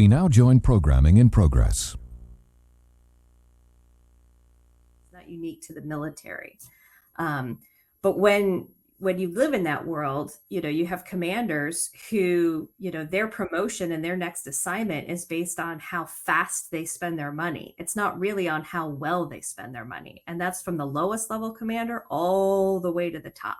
We now join programming in progress. It's not unique to the military. But when you live in that world, you have commanders who, their promotion and their next assignment is based on how fast they spend their money. It's not really on how well they spend their money. And that's from the lowest level commander all the way to the top.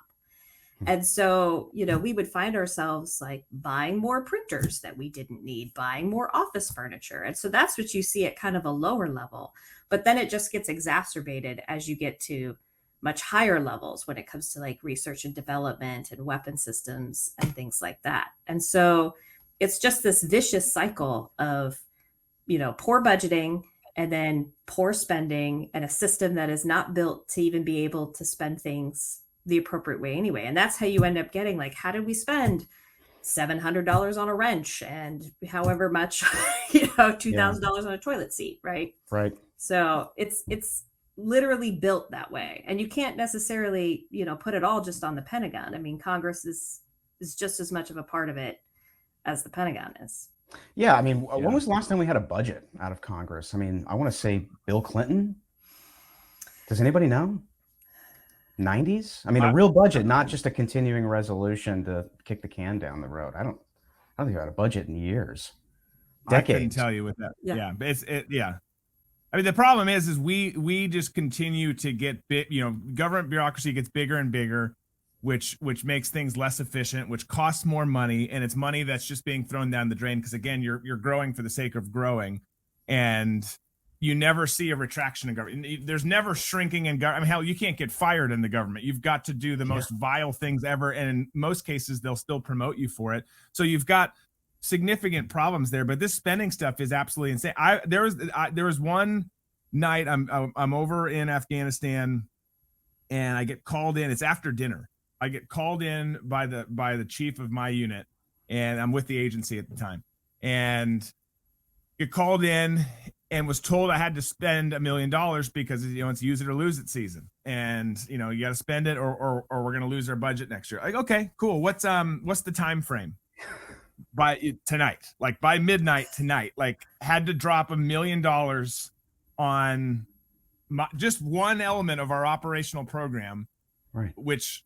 And so, we would find ourselves like buying more printers that we didn't need, buying more office furniture. And so that's what you see at kind of a lower level. But then it just gets exacerbated as you get to much higher levels when it comes to like research and development and weapon systems and things like that. And so it's just this vicious cycle of, poor budgeting and then poor spending and a system that is not built to even be able to spend things the appropriate way anyway. And that's how you end up getting like, how did we spend $700 on a wrench and however much, $2,000 on a toilet seat, right? Right. So it's literally built that way. And you can't necessarily, put it all just on the Pentagon. I mean, Congress is just as much of a part of it as the Pentagon is. Yeah. I mean, when was the last time we had a budget out of Congress? I mean, I want to say Bill Clinton. Does anybody know? 90s? I mean, a real budget, not just a continuing resolution to kick the can down the road. I don't think we had a budget in years. Decades. I couldn't tell you with that. Yeah. But I mean, the problem is we just continue to get big, government bureaucracy gets bigger and bigger, which makes things less efficient, which costs more money. And it's money that's just being thrown down the drain. Because again, you're growing for the sake of growing. And you never see a retraction in government. There's never shrinking in government. I mean, hell, you can't get fired in the government. You've got to do the most vile things ever. And in most cases, they'll still promote you for it. So you've got significant problems there. But this spending stuff is absolutely insane. There was one night I'm over in Afghanistan and I get called in. It's after dinner. I get called in by the chief of my unit, and I'm with the agency at the time. And get called in and was told I had to spend $1 million because it's use it or lose it season, and you got to spend it or we're gonna lose our budget next year. Like, okay, cool. What's the time frame? By tonight, like by midnight tonight, like had to drop $1 million on just one element of our operational program, right? Which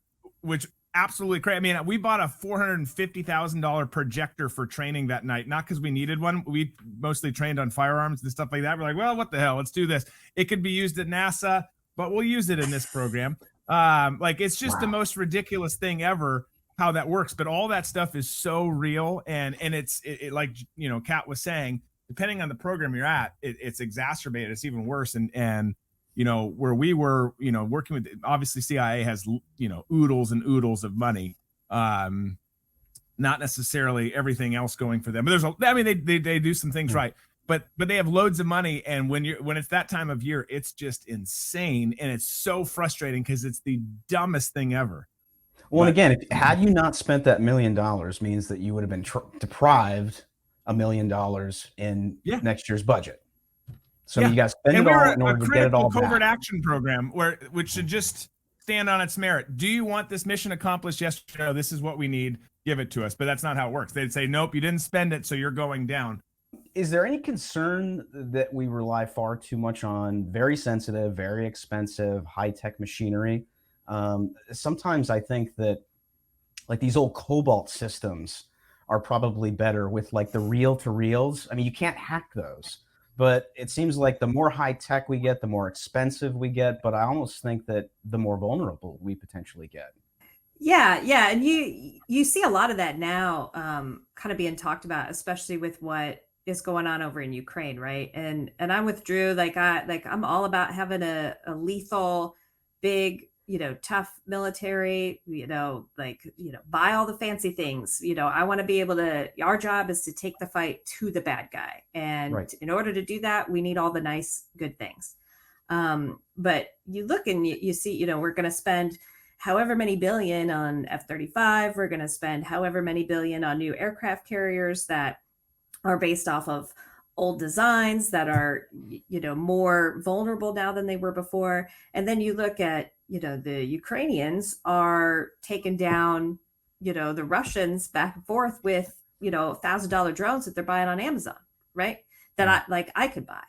absolutely crazy. I mean, we bought a $450,000 projector for training that night, not because we needed one. We mostly trained on firearms and stuff like that. We're like, well, what the hell? Let's do this. It could be used at NASA, but we'll use it in this program. Like, it's just the most ridiculous thing ever how that works. But all that stuff is so real. And it's like, Kat was saying, depending on the program you're at, it's exacerbated. It's even worse. And where we were, working with, obviously CIA has, oodles and oodles of money, not necessarily everything else going for them. But they do some things right, but they have loads of money. And when it's that time of year, it's just insane. And it's so frustrating because it's the dumbest thing ever. Well, and again, had you not spent that $1 million means that you would have been deprived $1 million in next year's budget. So you got to spend it all in order to get it all back. Covert action program which should just stand on its merit. Do you want this mission accomplished? Yes or no? This is what we need. Give it to us. But that's not how it works. They'd say, nope, you didn't spend it, so you're going down. Is there any concern that we rely far too much on very sensitive, very expensive, high-tech machinery? Sometimes I think that like these old Cobalt systems are probably better with like the reel-to-reels. I mean, you can't hack those. But it seems like the more high tech we get, the more expensive we get. But I almost think that the more vulnerable we potentially get. Yeah. And you see a lot of that now kind of being talked about, especially with what is going on over in Ukraine, right? And I'm with Drew. I'm all about having a lethal, big, tough military, buy all the fancy things. I want to be able to, our job is to take the fight to the bad guy. And in order to do that, we need all the nice, good things. But you look and you see, we're going to spend however many billion on F-35. We're going to spend however many billion on new aircraft carriers that are based off of old designs that are, more vulnerable now than they were before. And then you look at, the Ukrainians are taking down, the Russians back and forth with, $1,000 drones that they're buying on Amazon, right? That I could buy.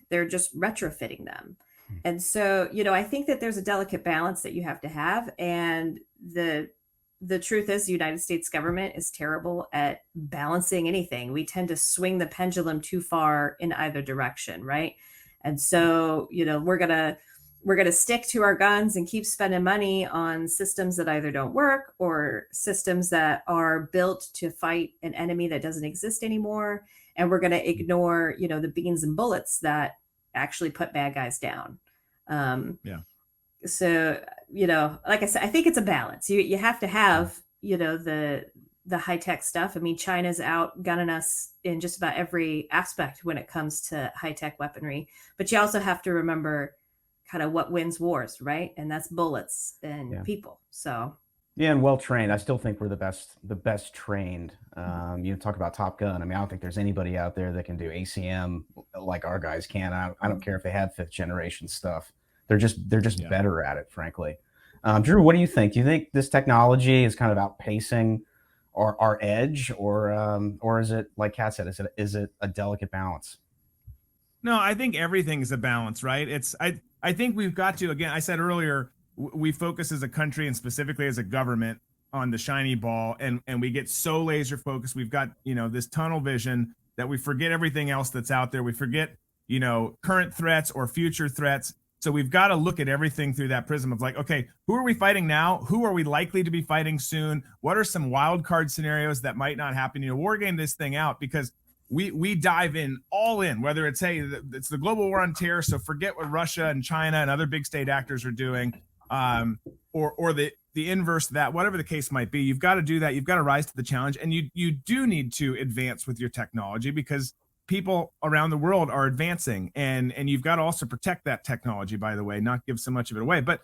They're just retrofitting them. And so, I think that there's a delicate balance that you have to have. And the truth is the United States government is terrible at balancing anything. We tend to swing the pendulum too far in either direction, right? And so, we're going to stick to our guns and keep spending money on systems that either don't work or systems that are built to fight an enemy that doesn't exist anymore. And we're going to ignore, the beans and bullets that actually put bad guys down. So, like I said, I think it's a balance. You have to have, the high tech stuff. I mean, China's outgunning us in just about every aspect when it comes to high tech weaponry. But you also have to remember kind of what wins wars, right? And that's bullets and people. So yeah, and well trained. I still think we're the best trained. Talk about Top Gun. I mean, I don't think there's anybody out there that can do ACM like our guys can. I don't care if they have 5th generation stuff. They're just better at it, frankly. Drew, what do you think? Do you think this technology is kind of outpacing our edge, or is it, like Kat said, is it a delicate balance? No, I think everything is a balance, right? I think we've got to, again, I said earlier, we focus as a country and specifically as a government on the shiny ball, and we get so laser focused. We've got, this tunnel vision that we forget everything else that's out there. We forget, current threats or future threats. So we've got to look at everything through that prism of like, okay, who are we fighting now? Who are we likely to be fighting soon? What are some wild card scenarios that might not happen? War game this thing out, because we dive in all in, whether it's, hey, it's the global war on terror, so forget what Russia and China and other big state actors are doing, or the inverse of that, whatever the case might be. You've got to do that. You've got to rise to the challenge, and you do need to advance with your technology, because people around the world are advancing, and you've got to also protect that technology, by the way, not give so much of it away. But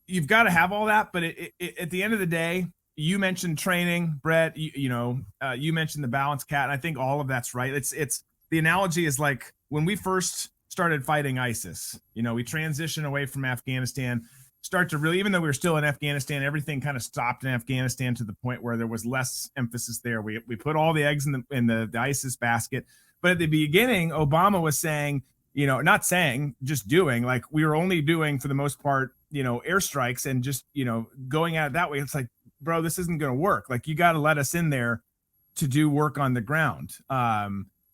you've got to have all that. But at the end of the day, you mentioned training, Brett. You mentioned the balance, Kat, and I think all of that's right. It's the analogy is like when we first started fighting ISIS. We transition away from Afghanistan, start to really, even though we were still in Afghanistan, everything kind of stopped in Afghanistan to the point where there was less emphasis there. We put all the eggs in the ISIS basket. But at the beginning, Obama was saying, not saying, just doing, like we were only doing for the most part, airstrikes and just, going at it that way. It's like, bro, this isn't going to work. Like, you got to let us in there to do work on the ground.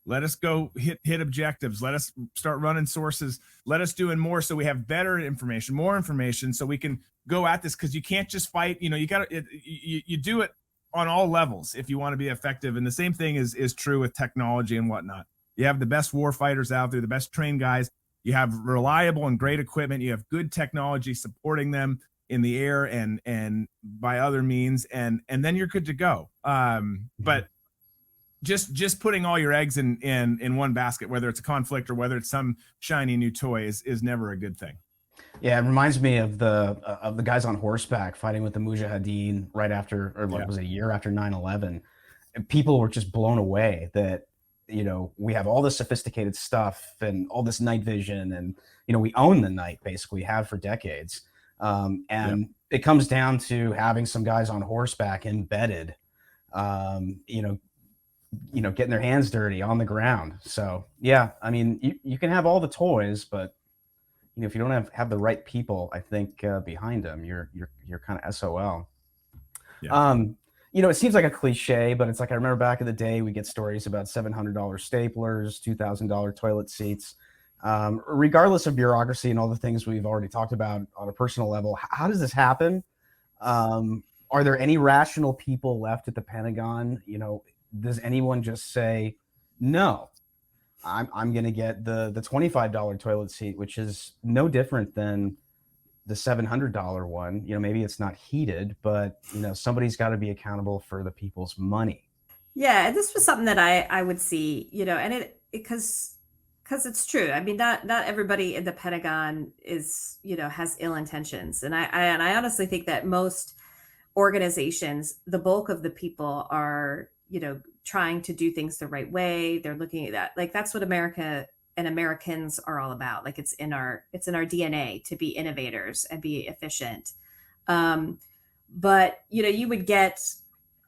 Let us go hit objectives. Let us start running sources. Let us doing more so we have better information, more information, so we can go at this. Because you can't just fight. You got to you do it on all levels if you want to be effective. And the same thing is true with technology and whatnot. You have the best war fighters out there, the best trained guys. You have reliable and great equipment. You have good technology supporting them in the air and by other means, and then you're good to go. But just putting all your eggs in one basket, whether it's a conflict or whether it's some shiny new toy, is never a good thing. Yeah, it reminds me of the guys on horseback fighting with the Mujahideen right after, or was it a year after 9/11? People were just blown away that we have all this sophisticated stuff and all this night vision, and we own the night, basically have for decades. It comes down to having some guys on horseback embedded, getting their hands dirty on the ground. So yeah, I mean, you can have all the toys, but if you don't have the right people, I think behind them, you're kind of SOL. Yeah. It seems like a cliche, but it's like, I remember back in the day, we get stories about $700 staplers, $2,000 toilet seats. Regardless of bureaucracy and all the things we've already talked about on a personal level, how does this happen? Are there any rational people left at the Pentagon? Does anyone just say, no, I'm going to get the $25 toilet seat, which is no different than the $700 one? Maybe it's not heated, but somebody's got to be accountable for the people's money. Yeah, this was something that I would see, and because it's true. I mean, not everybody in the Pentagon is, has ill intentions, and I honestly think that most organizations, the bulk of the people are, trying to do things the right way. They're looking at that, like, that's what America and Americans are all about. Like, it's in our DNA to be innovators and be efficient. But you would get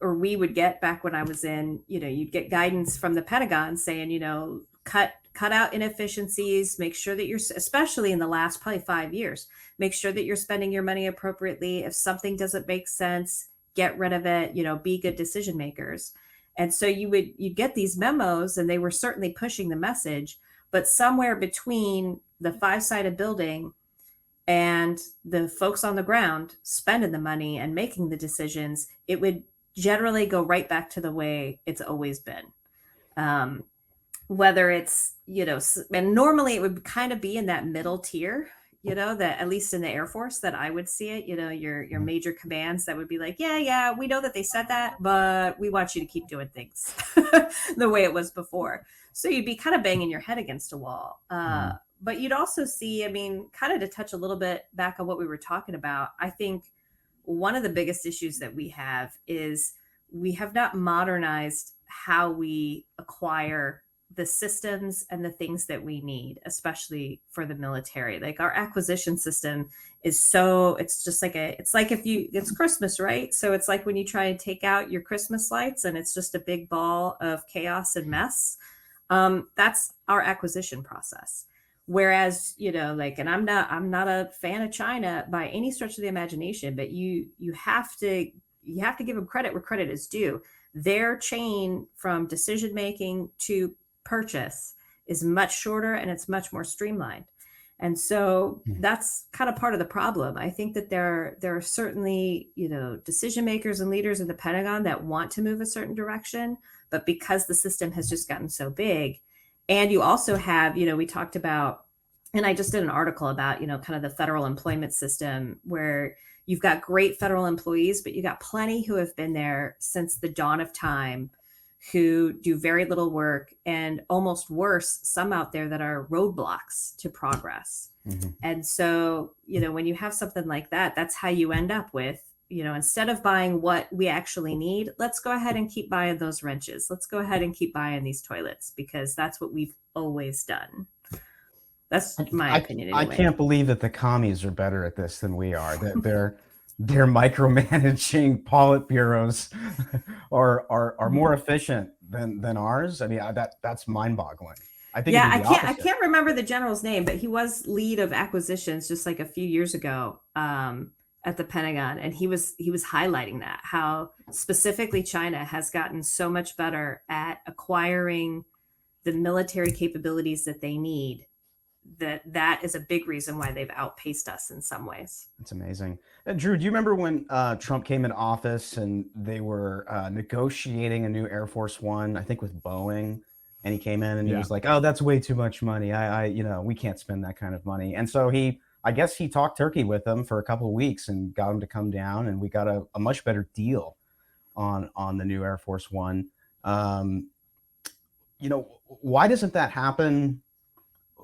or we would get back when I was in, you'd get guidance from the Pentagon saying, cut out inefficiencies, make sure that you're, especially in the last probably 5 years, make sure that you're spending your money appropriately. If something doesn't make sense, get rid of it, be good decision makers. And so you'd get these memos, and they were certainly pushing the message, but somewhere between the 5-sided building and the folks on the ground spending the money and making the decisions, it would generally go right back to the way it's always been. Whether it's, and normally it would kind of be in that middle tier, that at least in the Air Force that I would see it, your major commands that would be like, yeah, we know that they said that, but we want you to keep doing things the way it was before. So you'd be kind of banging your head against a wall. But you'd also see, kind of to touch a little bit back on what we were talking about, I think one of the biggest issues that we have is we have not modernized how we acquire the systems and the things that we need, especially for the military. Like our acquisition system is it's just like it's Christmas, right? So it's like when you try and take out your Christmas lights and it's just a big ball of chaos and mess. That's our acquisition process. Whereas, and I'm not a fan of China by any stretch of the imagination, but you have to give them credit where credit is due. Their chain from decision making to purchase is much shorter, and it's much more streamlined. And so that's kind of part of the problem. I think that there are certainly, decision makers and leaders in the Pentagon that want to move a certain direction, but because the system has just gotten so big, and you also have, we talked about, and I just did an article about, kind of the federal employment system where you've got great federal employees, but you got plenty who have been there since the dawn of time, who do very little work, and almost worse, some out there that are roadblocks to progress. Mm-hmm. And so, when you have something like that, that's how you end up with, instead of buying what we actually need, let's go ahead and keep buying those wrenches. Let's go ahead and keep buying these toilets, because that's what we've always done. That's my opinion. Anyway. I can't believe that the commies are better at this than we are. That they're micromanaging politburos are more efficient than ours. I mean, that's mind-boggling. I think. Yeah, I can't remember the general's name, but he was lead of acquisitions just like a few years ago at the Pentagon, and he was highlighting that, how specifically China has gotten so much better at acquiring the military capabilities that they need. That is a big reason why they've outpaced us in some ways. It's amazing. Drew, do you remember when Trump came in office and they were negotiating a new Air Force One, I think with Boeing, and he came in and he was like, "Oh, that's way too much money. We can't spend that kind of money." And so I guess he talked turkey with them for a couple of weeks and got them to come down, and we got a much better deal on the new Air Force One. Why doesn't that happen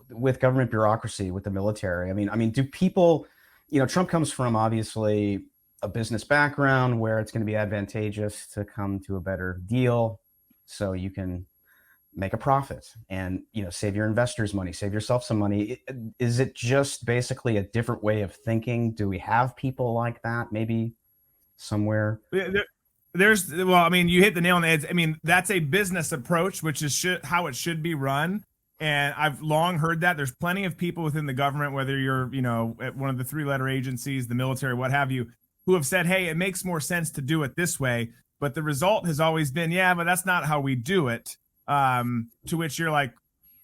with government bureaucracy, with the military? I mean, do people, Trump comes from obviously a business background where it's going to be advantageous to come to a better deal so you can make a profit and, save your investors money, save yourself some money. Is it just basically a different way of thinking? Do we have people like that maybe somewhere? You hit the nail on the head. I mean, that's a business approach, which is how it should be run. And I've long heard that there's plenty of people within the government, whether you're, at one of the 3-letter agencies, the military, what have you, who have said, hey, it makes more sense to do it this way. But the result has always been, yeah, but that's not how we do it. To which you're like,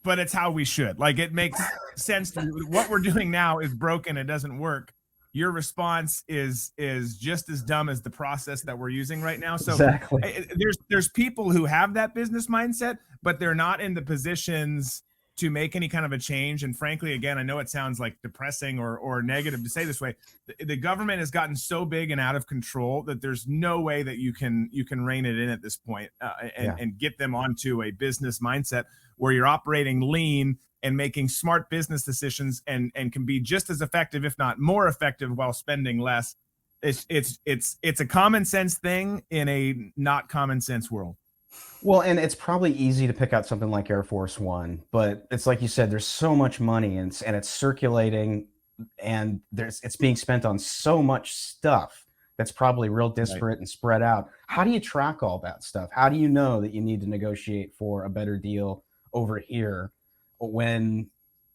but it's how we should. Like, it makes sense. What we're doing now is broken. It doesn't work. Your response is just as dumb as the process that we're using right now. So exactly. There's people who have that business mindset, but they're not in the positions to make any kind of a change. And frankly, again, I know it sounds like depressing or negative to say this way. The government has gotten so big and out of control that there's no way that you can rein it in at this point and get them onto a business mindset where you're operating lean and making smart business decisions and can be just as effective, if not more effective, while spending less. It's a common sense thing in a not common sense world. Well, and it's probably easy to pick out something like Air Force One, but it's like you said, there's so much money and it's circulating, and it's being spent on so much stuff that's probably real disparate and spread out. How do you track all that stuff? How do you know that you need to negotiate for a better deal over here when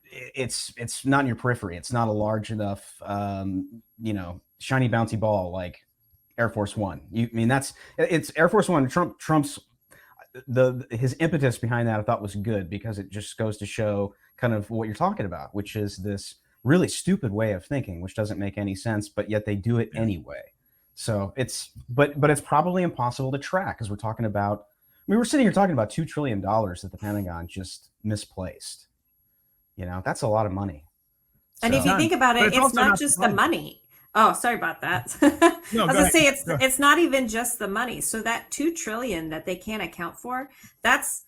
it's not in your periphery? It's not a large enough, shiny bouncy ball like Air Force One. It's Air Force One. Trump's his impetus behind that I thought was good, because it just goes to show kind of what you're talking about, which is this really stupid way of thinking, which doesn't make any sense, but yet they do it anyway. So but it's probably impossible to track, because we're talking about, we're sitting here talking about $2 trillion that the Pentagon just misplaced. That's a lot of money. And if you think about it, it's not just the money. Oh, sorry about that. No, I was gonna say it's not even just the money. So that $2 trillion that they can't account for, that's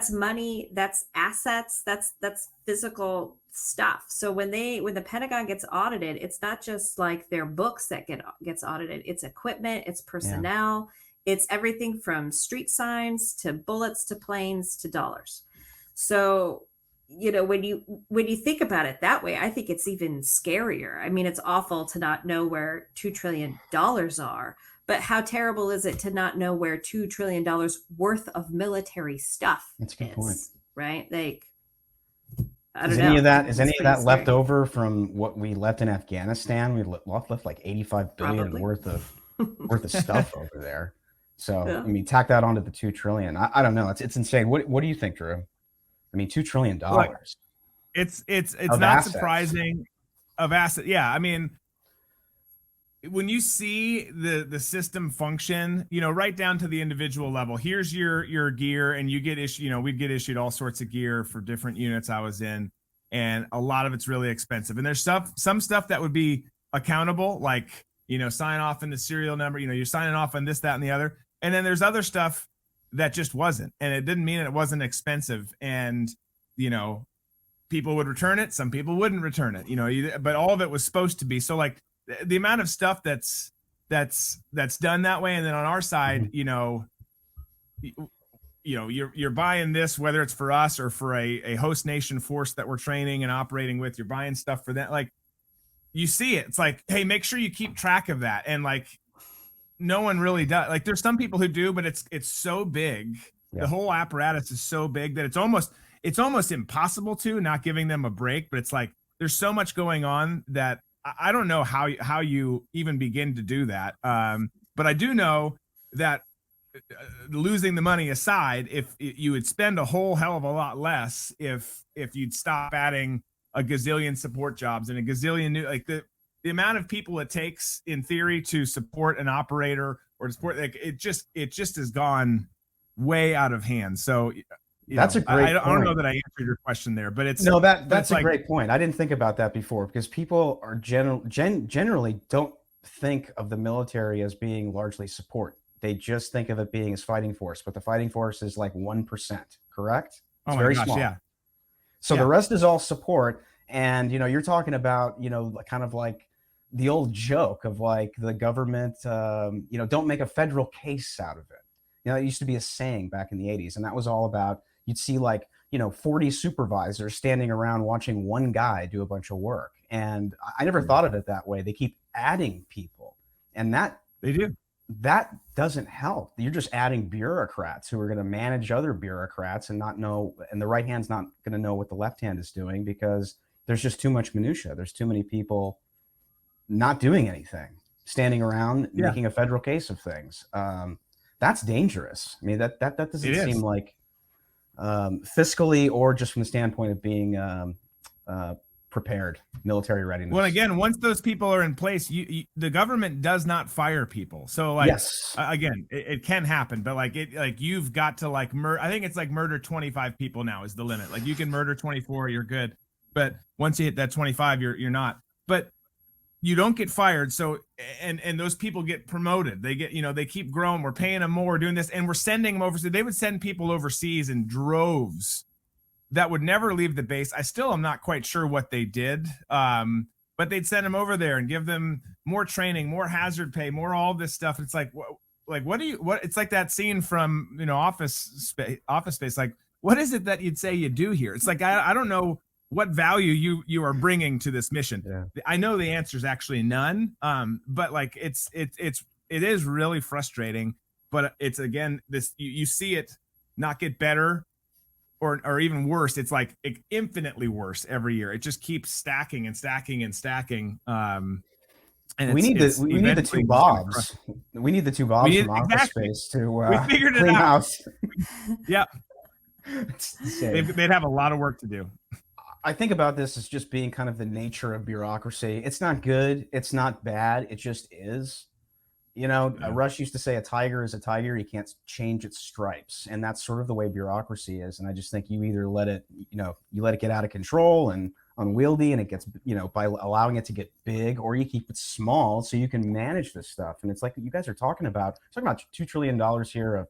money, that's assets, that's physical stuff. So when the Pentagon gets audited, it's not just like their books that gets audited. It's equipment, it's personnel, it's everything from street signs to bullets to planes to dollars. So when you think about it that way, I think it's even scarier. I mean, it's awful to not know where $2 trillion are, but how terrible is it to not know where $2 trillion worth of military stuff That's a good point. Right? Like, I don't Is know. any of that Scary. left over from what we left in Afghanistan? We left like 85 billion Probably. worth of stuff over there. So I mean, tack that onto the $2 trillion. I don't know. It's insane. What do you think, Drew? I mean, $2 trillion. It's Of not assets. surprising of asset. Yeah, I mean, when you see the system function, right down to the individual level. Here's your gear, and you get issued. We'd get issued all sorts of gear for different units I was in, and a lot of it's really expensive. And there's some stuff that would be accountable, like sign off in the serial number. You're signing off on this, that, and the other. And then there's other stuff that just wasn't, and it didn't mean it wasn't expensive. And people would return it, some people wouldn't return it, but all of it was supposed to be. So like the amount of stuff that's done that way. And then on our side, you're buying this, whether it's for us or for a host nation force that we're training and operating with, you're buying stuff for that. Like, you see it, it's like, hey, make sure you keep track of that. And like, no one really does. Like, there's some people who do, but it's so big. The whole apparatus is so big that it's almost impossible to, not giving them a break. But it's like, there's so much going on that I don't know how you even begin to do that. But I do know that losing the money aside, if you would spend a whole hell of a lot less if you'd stop adding a gazillion support jobs and a gazillion new, like the amount of people it takes in theory to support an operator or to support, like it just has gone way out of hand. So that's a great I don't know that I answered your question there, but it's that's a great point. I didn't think about that before, because people are generally don't think of the military as being largely support. They just think of it being as fighting force, but the fighting force is like 1%, correct? It's very small. Yeah. So the rest is all support. And, you're talking about, kind of like the old joke of like the government, don't make a federal case out of it. It used to be a saying back in the 80s. And that was all about, you'd see like, 40 supervisors standing around watching one guy do a bunch of work. And I never thought of it that way. They keep adding people, and they do. That doesn't help. You're just adding bureaucrats who are going to manage other bureaucrats and not know, and the right hand's not going to know what the left hand is doing, because there's just too much minutia. There's too many people not doing anything, standing around making a federal case of things. That's dangerous. I mean, that doesn't seem like fiscally or just from the standpoint of being prepared, military readiness. Well, again, once those people are in place, the government does not fire people. So like, again, it can happen, but like you've got to like I think it's like murder 25 people now is the limit. Like you can murder 24, you're good. But once you hit that 25, you're not. But you don't get fired. So and those people get promoted. They get, they keep growing. We're paying them more, doing this, and we're sending them overseas. They would send people overseas in droves that would never leave the base. I still am not quite sure what they did. But they'd send them over there and give them more training, more hazard pay, more all this stuff. It's like what it's like that scene from Office Space. Like, what is it that you'd say you do here? It's like I don't know what value you are bringing to this mission. Yeah. I know the answer is actually none. But like it is really frustrating, but it's, again, this, you see it not get better or even worse. It's like infinitely worse every year. It just keeps stacking and stacking and stacking. And we need the two Bobs. We need the two Bobs from Office Space to we figured clean it out. house. Yeah. They'd have a lot of work to do. I think about this as just being kind of the nature of bureaucracy. It's not good. It's not bad. It just is. You know, Yeah. Rush used to say a tiger is a tiger. You can't change its stripes. And that's sort of the way bureaucracy is. And I just think you either let it, you let it get out of control and unwieldy, and it gets, by allowing it to get big, or you keep it small so you can manage this stuff. And it's like you guys are talking about $2 trillion here of,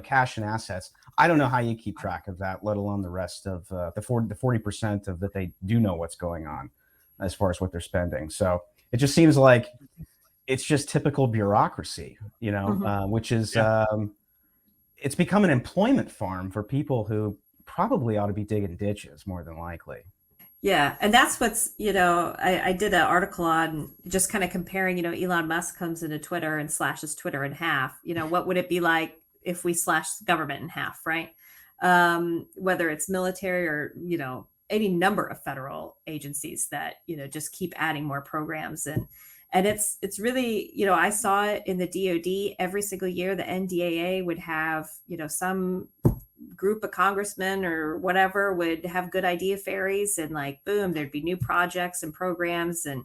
cash and assets. I don't know how you keep track of that, let alone the rest of the 40% of that they do know what's going on as far as what they're spending. So it just seems like it's just typical bureaucracy, which is, it's become an employment farm for people who probably ought to be digging ditches more than likely. Yeah. And that's what's, I did an article on just kind of comparing, Elon Musk comes into Twitter and slashes Twitter in half. What would it be like if we slashed the government in half, right? Whether it's military or, any number of federal agencies that, just keep adding more programs. And it's really, I saw it in the DoD every single year. The NDAA would have, some group of congressmen or whatever would have good idea fairies, and like, boom, there'd be new projects and programs and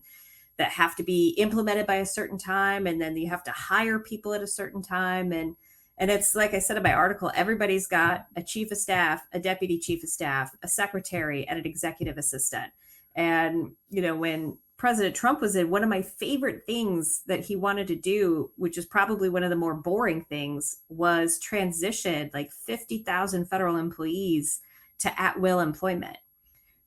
that have to be implemented by a certain time. And then you have to hire people at a certain time. And it's like I said in my article, everybody's got a chief of staff, a deputy chief of staff, a secretary, and an executive assistant. And, when President Trump was in, one of my favorite things that he wanted to do, which is probably one of the more boring things, was transition like 50,000 federal employees to at-will employment.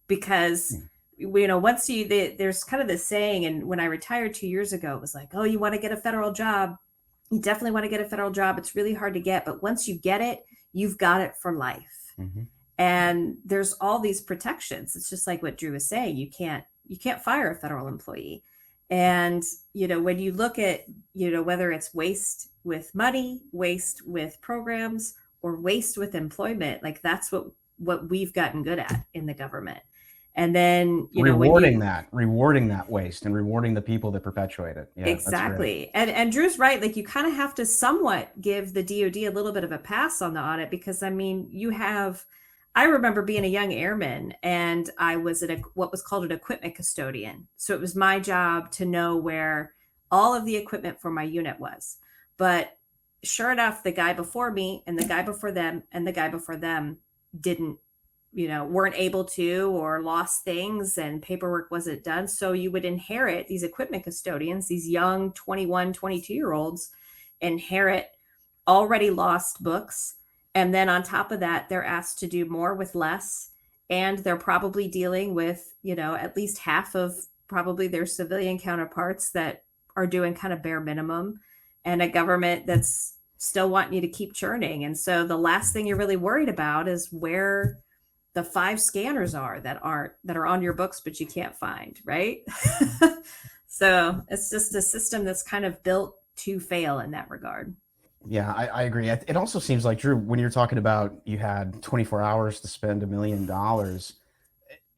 Because, once there's kind of this saying, and when I retired 2 years ago, it was like, oh, you want to get a federal job? You definitely want to get a federal job. It's really hard to get, but once you get it, you've got it for life. Mm-hmm. And there's all these protections. It's just like what Drew was saying. You can't fire a federal employee. And, when you look at, whether it's waste with money, waste with programs, or waste with employment, like that's what we've gotten good at in the government. And then, rewarding that waste and rewarding the people that perpetuate it. Yeah, exactly. And Drew's right. Like, you kind of have to somewhat give the DoD a little bit of a pass on the audit, because I remember being a young airman, and I was what was called an equipment custodian. So it was my job to know where all of the equipment for my unit was. But sure enough, the guy before me and the guy before them and the guy before them didn't, weren't able to, or lost things and paperwork wasn't done. So you would inherit these equipment custodians, these young 21, 22-year-olds inherit already lost books. And then on top of that, they're asked to do more with less. And they're probably dealing with, at least half of probably their civilian counterparts that are doing kind of bare minimum, and a government that's still wanting you to keep churning. And so the last thing you're really worried about is where the 5 scanners are that are on your books, but you can't find, right? So it's just a system that's kind of built to fail in that regard. Yeah, I agree. It also seems like, Drew, when you're talking about you had 24 hours to spend $1 million,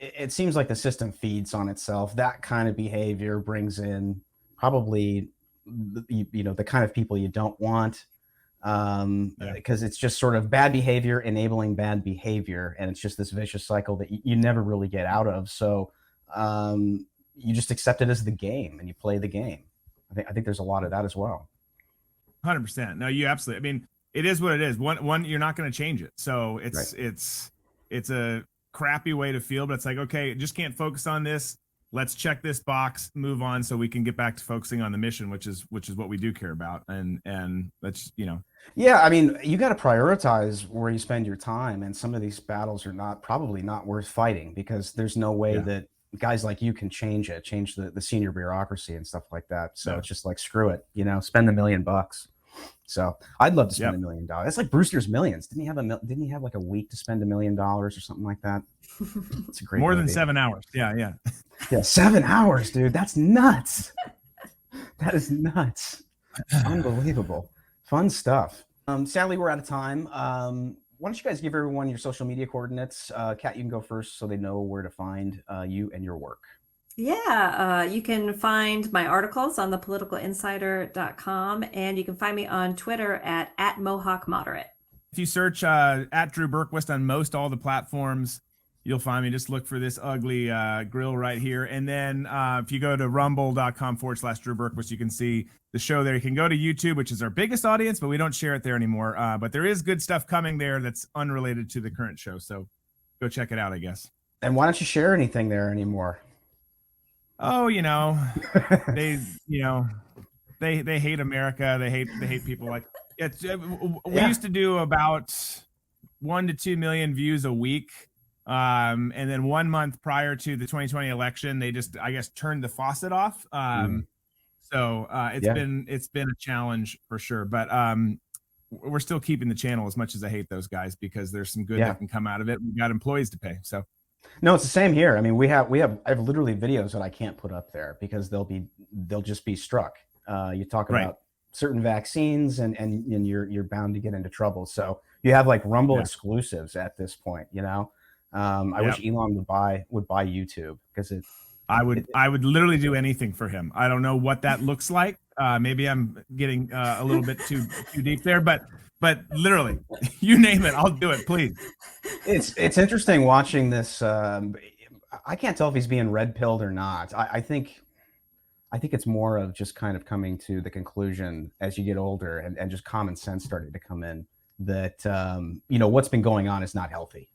it seems like the system feeds on itself. That kind of behavior brings in probably, the kind of people you don't want, because it's just sort of bad behavior enabling bad behavior. And it's just this vicious cycle that you never really get out of. So you just accept it as the game and you play the game. I think there's a lot of that as well. 100%. No, you absolutely. I mean, it is what it is. One, you're not going to change it. So it's a crappy way to feel, but it's like, okay, just can't focus on this. Let's check this box, move on, so we can get back to focusing on the mission, which is what we do care about. And that's, Yeah, I mean, you got to prioritize where you spend your time, and some of these battles are probably not worth fighting, because there's no way that guys like you can change the senior bureaucracy and stuff like that. So it's just like, screw it, spend $1 million. So I'd love to spend $1 million. That's like Brewster's Millions. Didn't he have like a week to spend $1 million or something like that? It's a great More movie. than 7 hours. Yeah. Yeah, 7 hours, dude. That's nuts. That is nuts. Unbelievable. Fun stuff. Sadly, we're out of time. Why don't you guys give everyone your social media coordinates? Kat, you can go first so they know where to find you and your work. Yeah, you can find my articles on thepoliticalinsider.com, and you can find me on Twitter at Mohawk Moderate. If you search at Drew Berquist on most all the platforms, you'll find me. Just look for this ugly grill right here. And then if you go to rumble.com/Drew Berquist, you can see the show there. You can go to YouTube, which is our biggest audience, but we don't share it there anymore. But there is good stuff coming there that's unrelated to the current show. So go check it out, I guess. And why don't you share anything there anymore? Oh, they hate America. They hate people. Like we used to do about 1 to 2 million views a week. And then 1 month prior to the 2020 election, they just, I guess, turned the faucet off. So it's been a challenge for sure, but we're still keeping the channel as much as I hate those guys, because there's some good that can come out of it. We've got employees to pay. So no, it's the same here. I mean, I have literally videos that I can't put up there because they'll just be struck. You talk about certain vaccines and you're bound to get into trouble. So you have like Rumble exclusives at this point, I wish Elon would buy YouTube, because I would literally do anything for him. I don't know what that looks like. Maybe I'm getting a little bit too deep there, but literally, you name it, I'll do it. Please. It's interesting watching this. I can't tell if he's being red pilled or not. I think it's more of just kind of coming to the conclusion as you get older and just common sense starting to come in that what's been going on is not healthy.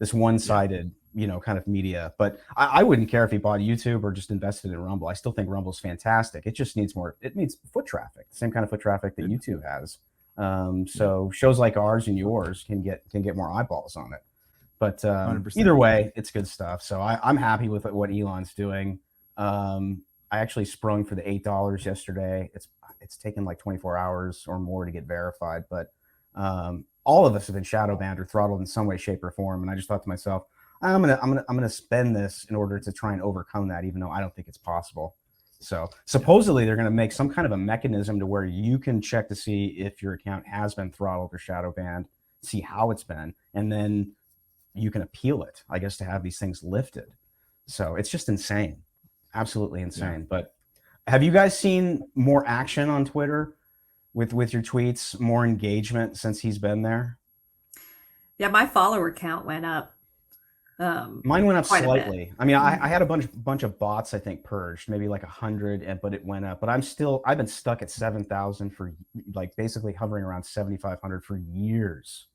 This one-sided, kind of media. But I wouldn't care if he bought YouTube or just invested in Rumble. I still think Rumble's fantastic. It just needs more. It needs foot traffic, the same kind of foot traffic that YouTube has. So shows like ours and yours can get more eyeballs on it. But either way, it's good stuff. So I'm happy with what Elon's doing. I actually sprung for the $8 yesterday. It's taken like 24 hours or more to get verified, but all of us have been shadow banned or throttled in some way, shape, or form. And I just thought to myself, I'm gonna spend this in order to try and overcome that, even though I don't think it's possible. So supposedly they're gonna make some kind of a mechanism to where you can check to see if your account has been throttled or shadow banned, see how it's been, and then you can appeal it, I guess, to have these things lifted. So it's just insane, absolutely insane. Yeah. But have you guys seen more action on Twitter with your tweets, more engagement since he's been there? Yeah, my follower count went up. Mine went up slightly. I mean, I had a bunch of bots, I think, purged, maybe like 100, but it went up. But I've been stuck at 7,000 for like basically hovering around 7,500 for years,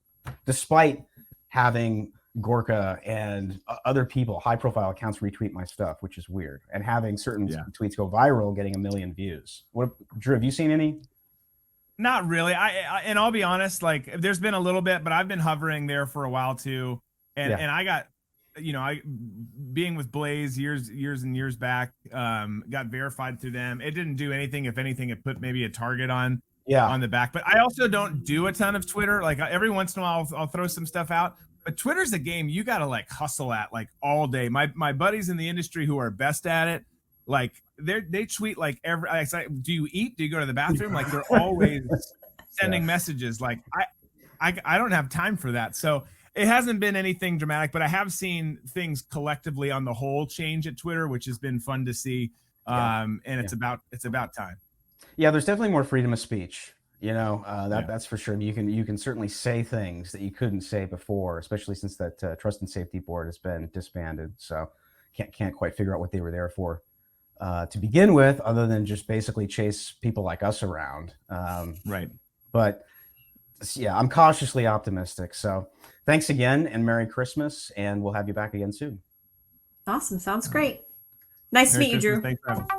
despite having Gorka and other people, high profile accounts, retweet my stuff, which is weird, and having certain tweets go viral, getting 1 million views. Drew, have you seen any? Not really. And I'll be honest, like there's been a little bit, but I've been hovering there for a while too. And I got, I being with Blaze years and years back, got verified through them. It didn't do anything. If anything, it put maybe a target on the back. But I also don't do a ton of Twitter. Like every once in a while, I'll throw some stuff out. But Twitter's a game you got to like hustle at like all day. My buddies in the industry who are best at it, like they tweet like do you eat? Do you go to the bathroom? Like they're always sending messages. Like I don't have time for that. So it hasn't been anything dramatic, but I have seen things collectively on the whole change at Twitter, which has been fun to see. And it's about time. Yeah, there's definitely more freedom of speech. That's for sure. You can certainly say things that you couldn't say before, especially since that Trust and Safety Board has been disbanded. So can't quite figure out what they were there for to begin with, other than just basically chase people like us around. Right. But yeah, I'm cautiously optimistic. So thanks again, and Merry Christmas, and we'll have you back again soon. Awesome. Sounds great. Nice to meet you, Drew. Thanks for having me.